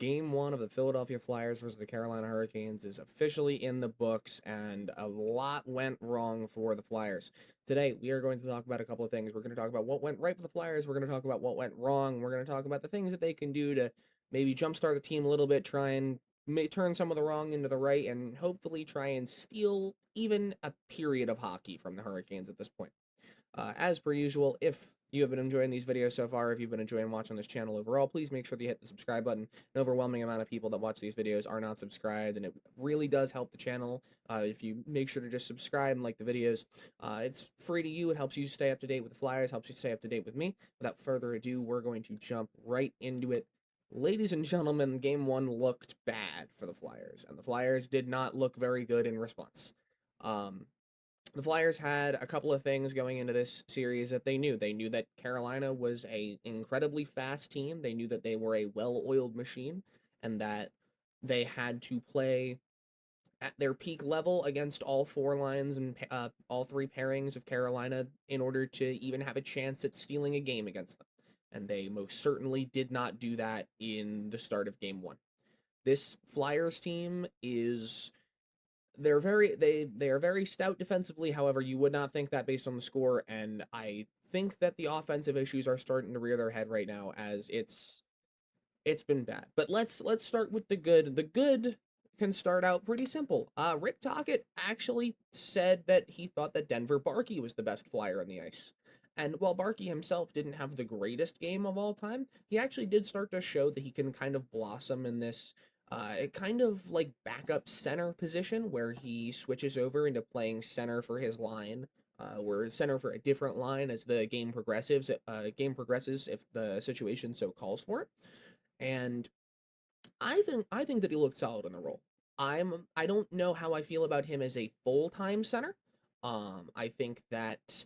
Game 1 of the Philadelphia Flyers versus the Carolina Hurricanes is officially in the books, and a lot went wrong for the Flyers. Today, we are going to talk about a couple of things. We're going to talk about what went right for the Flyers. We're going to talk about what went wrong. We're going to talk about the things that they can do to maybe jumpstart the team a little bit, try and turn some of the wrong into the right, and hopefully try and steal even a period of hockey from the Hurricanes at this point. As per usual, if you have been enjoying these videos so far, if you've been enjoying watching this channel overall, please make sure that you hit the subscribe button. An overwhelming amount of people that watch these videos are not subscribed, and it really does help the channel if you make sure to just subscribe and like the videos. It's free to you. It helps you stay up to date with the Flyers, helps you stay up to date with me. Without further ado, we're going to jump right into it. Ladies and gentlemen, Game 1 looked bad for the Flyers, and the Flyers did not look very good in response. The Flyers had a couple of things going into this series that they knew. They knew that Carolina was an incredibly fast team. They knew that they were a well-oiled machine and that they had to play at their peak level against all four lines and all three pairings of Carolina in order to even have a chance at stealing a game against them. And they most certainly did not do that in the start of Game 1. This Flyers team is... they are very stout defensively. However, you would not think that based on the score, and I think that the offensive issues are starting to rear their head right now, as it's been bad. But let's start with the good. The good can start out pretty simple. Rick Tocchett actually said that he thought that Denver Barcia was the best Flyer on the ice. And while Barcia himself didn't have the greatest game of all time, he actually did start to show that he can kind of blossom in this kind of like backup center position where he switches over into playing center for his line, or center for a different line as the game progresses. If the situation so calls for it. And I think that he looked solid in the role. I don't know how I feel about him as a full-time center. I think that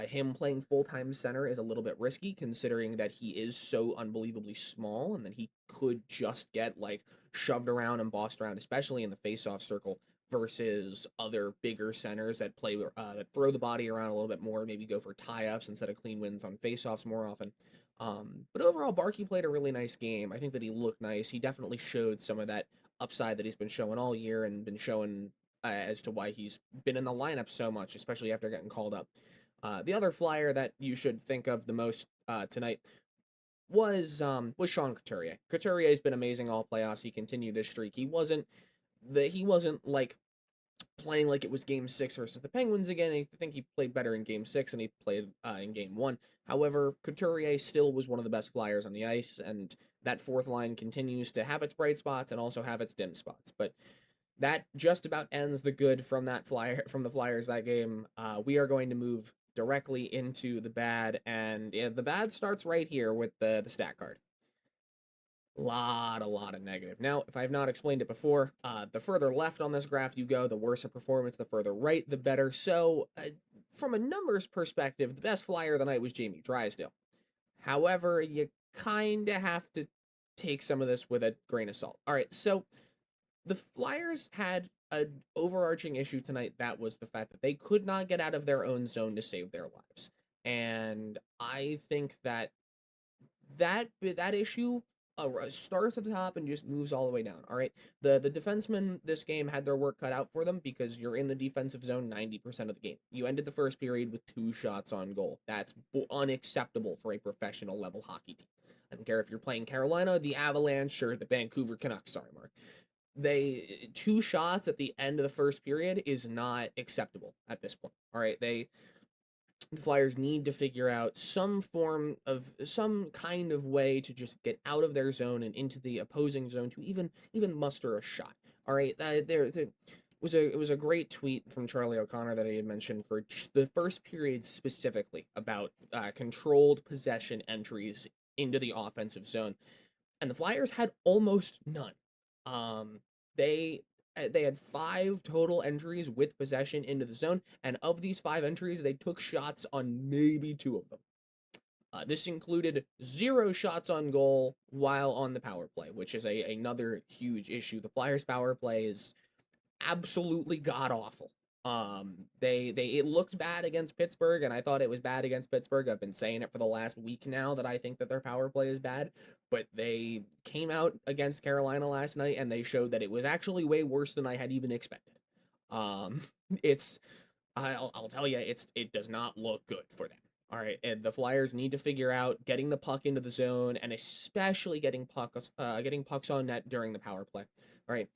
him playing full-time center is a little bit risky, considering that he is so unbelievably small and that he could just get like shoved around and bossed around, especially in the face-off circle, versus other bigger centers that play that throw the body around a little bit more, maybe go for tie-ups instead of clean wins on face-offs more often. But overall, Barcia played a really nice game. I think that he looked nice. He definitely showed some of that upside that he's been showing all year and been showing as to why he's been in the lineup so much, especially after getting called up. The other Flyer that you should think of the most tonight was Sean Couturier. Couturier has been amazing all playoffs. He continued this streak. He wasn't like playing like it was Game 6 versus the Penguins again. I think he played better in Game 6 than he played in Game 1. However, Couturier still was one of the best Flyers on the ice, and that fourth line continues to have its bright spots and also have its dim spots. But that just about ends the good from the Flyers that game. We are going to move directly into the bad, and the bad starts right here with the stat card. A lot of negative. Now, if I have not explained it before, the further left on this graph you go, the worse a performance, the further right, the better. So, from a numbers perspective, the best Flyer of the night was Jamie Drysdale. However, you kind of have to take some of this with a grain of salt. All right, so the Flyers had an overarching issue tonight. That was the fact that they could not get out of their own zone to save their lives. And I think that issue starts at the top and just moves all the way down. All right, the defensemen this game had their work cut out for them because you're in the defensive zone 90% of the game. You ended the first period with 2 shots on goal. That's unacceptable for a professional level hockey team. I don't care if you're playing Carolina, the Avalanche, or the Vancouver Canucks. Sorry, Mark. 2 shots at the end of the first period is not acceptable at this point. All right, the Flyers need to figure out some kind of way to just get out of their zone and into the opposing zone to even muster a shot. All right, it was a great tweet from Charlie O'Connor that I had mentioned for the first period specifically about controlled possession entries into the offensive zone, and the Flyers had almost none. They had 5 total entries with possession into the zone, and of these 5 entries, they took shots on maybe 2 of them. This included 0 shots on goal while on the power play, which is another huge issue. The Flyers' power play is absolutely god-awful. It looked bad against Pittsburgh, and I thought it was bad against Pittsburgh. I've been saying it for the last week now that I think that their power play is bad, but they came out against Carolina last night and they showed that it was actually way worse than I had even expected. Um, it's I'll tell you, it does not look good for them. All right, and the Flyers need to figure out getting the puck into the zone and especially getting pucks on net during the power play. All right,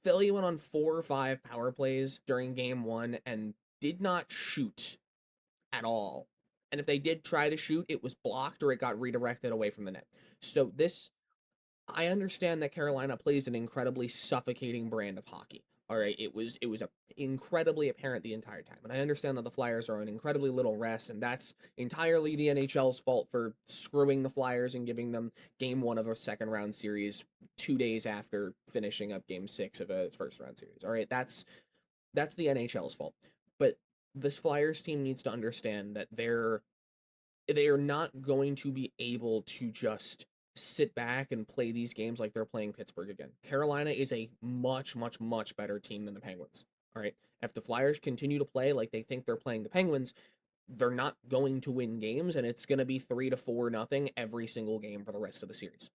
Philly went on 4 or 5 power plays during game one and did not shoot at all. And if they did try to shoot, it was blocked or it got redirected away from the net. So I understand that Carolina plays an incredibly suffocating brand of hockey. All right, incredibly apparent the entire time, and I understand that the Flyers are on incredibly little rest, and that's entirely the NHL's fault for screwing the Flyers and giving them game one of a second round series 2 days after finishing up game six of a first round series. All right, that's the NHL's fault, but this Flyers team needs to understand that they are not going to be able to just sit back and play these games like they're playing Pittsburgh again. Carolina is a much, much, much better team than the Penguins. All right. If the Flyers continue to play like they think they're playing the Penguins, they're not going to win games, and it's going to be 3-4-0 every single game for the rest of the series.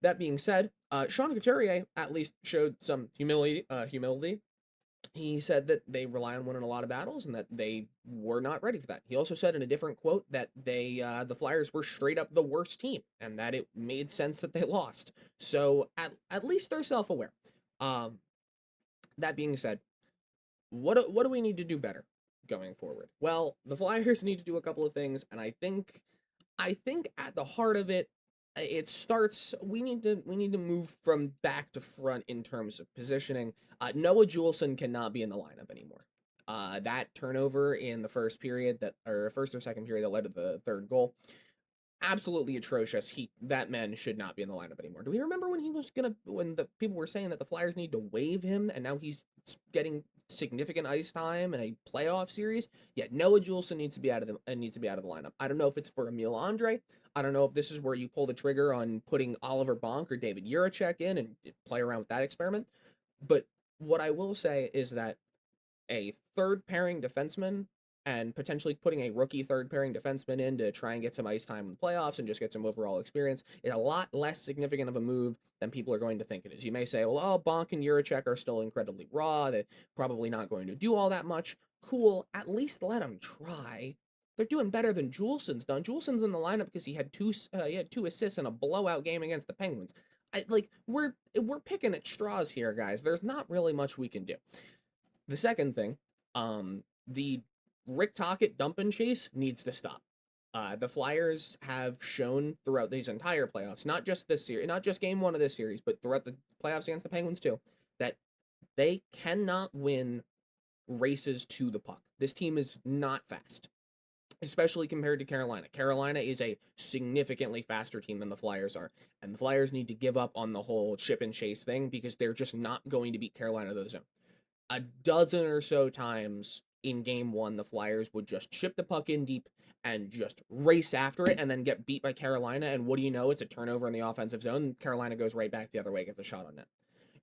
That being said, Sean Couturier at least showed some humility. He said that they rely on winning a lot of battles and that they were not ready for that. He also said in a different quote that the Flyers were straight up the worst team and that it made sense that they lost. So at least they're self-aware. That being said, what do we need to do better going forward? Well, the Flyers need to do a couple of things, and I think at the heart of it, it starts. We need to move from back to front in terms of positioning. Noah Juulsen cannot be in the lineup anymore. That turnover in the first or second period that led to the third goal, absolutely atrocious. That man should not be in the lineup anymore. Do we remember when when the people were saying that the Flyers need to waive him, and now he's getting significant ice time in a playoff series? Yeah, Noah Juulsen needs to be out of the lineup. I don't know if it's for Emil Andre. I don't know if this is where you pull the trigger on putting Oliver Bonk or David Jiricek in and play around with that experiment. But what I will say is that a third pairing defenseman and potentially putting a rookie third pairing defenseman in to try and get some ice time in the playoffs and just get some overall experience is a lot less significant of a move than people are going to think it is. You may say, well, Bonk and Jiricek are still incredibly raw. They're probably not going to do all that much. Cool. At least let them try. They're doing better than Juulsen's done. Juulsen's in the lineup because he had two assists in a blowout game against the Penguins. We're picking at straws here, guys. There's not really much we can do. The second thing, the Rick Tocchett dump and chase needs to stop. The Flyers have shown throughout these entire playoffs, not just this series, not just game one of this series, but throughout the playoffs against the Penguins too, that they cannot win races to the puck. This team is not fast, especially compared to Carolina. Carolina is a significantly faster team than the Flyers are, and the Flyers need to give up on the whole chip and chase thing because they're just not going to beat Carolina to the zone. A dozen or so times in game one, the Flyers would just chip the puck in deep and just race after it and then get beat by Carolina, and what do you know? It's a turnover in the offensive zone. Carolina goes right back the other way, gets a shot on net.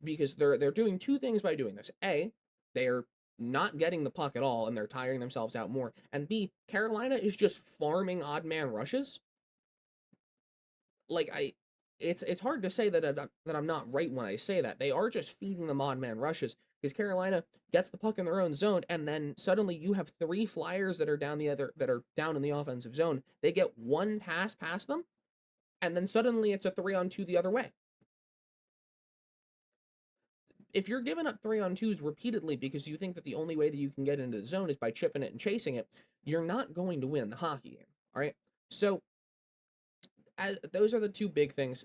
Because they're doing two things by doing this. A, they're not getting the puck at all, and they're tiring themselves out more. And B, Carolina is just farming odd man rushes. It's hard to say that I'm not right when I say that. They are just feeding them odd man rushes because Carolina gets the puck in their own zone, and then suddenly you have 3 Flyers that are down in the offensive zone. They get one pass past them, and then suddenly it's a 3-on-2 the other way. If you're giving up 3-on-2s repeatedly because you think that the only way that you can get into the zone is by chipping it and chasing it, you're not going to win the hockey game. All right. So those are the two big things.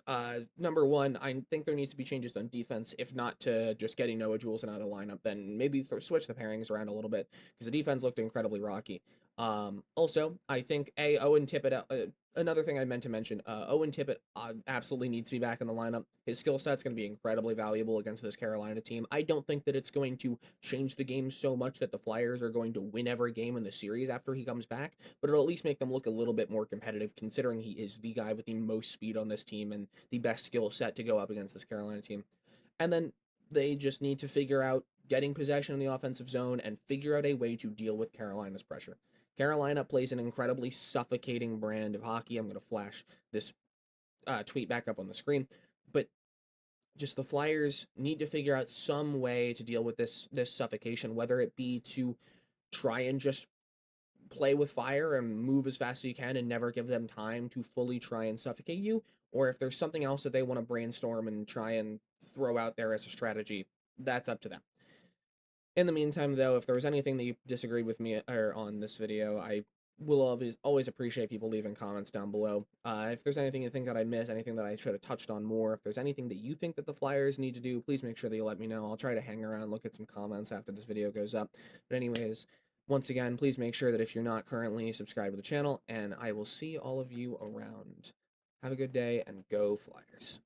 Number one, I think there needs to be changes on defense, if not to just getting Noah Juulsen out of lineup, then maybe switch the pairings around a little bit because the defense looked incredibly rocky. Also, I think Owen Tippett, another thing I meant to mention, Owen Tippett absolutely needs to be back in the lineup. His skill set's going to be incredibly valuable against this Carolina team. I don't think that it's going to change the game so much that the Flyers are going to win every game in the series after he comes back, but it'll at least make them look a little bit more competitive considering he is the guy with the most speed on this team and the best skill set to go up against this Carolina team. And then they just need to figure out getting possession in the offensive zone and figure out a way to deal with Carolina's pressure. Carolina plays an incredibly suffocating brand of hockey. I'm going to flash this tweet back up on the screen. But just the Flyers need to figure out some way to deal with this suffocation, whether it be to try and just play with fire and move as fast as you can and never give them time to fully try and suffocate you, or if there's something else that they want to brainstorm and try and throw out there as a strategy, that's up to them. In the meantime, though, if there was anything that you disagreed with me or on this video, I will always appreciate people leaving comments down below. If there's anything you think that I missed, anything that I should have touched on more, if there's anything that you think that the Flyers need to do, please make sure that you let me know. I'll try to hang around, look at some comments after this video goes up. But anyways, once again, please make sure that if you're not currently subscribed to the channel, and I will see all of you around. Have a good day, and go Flyers.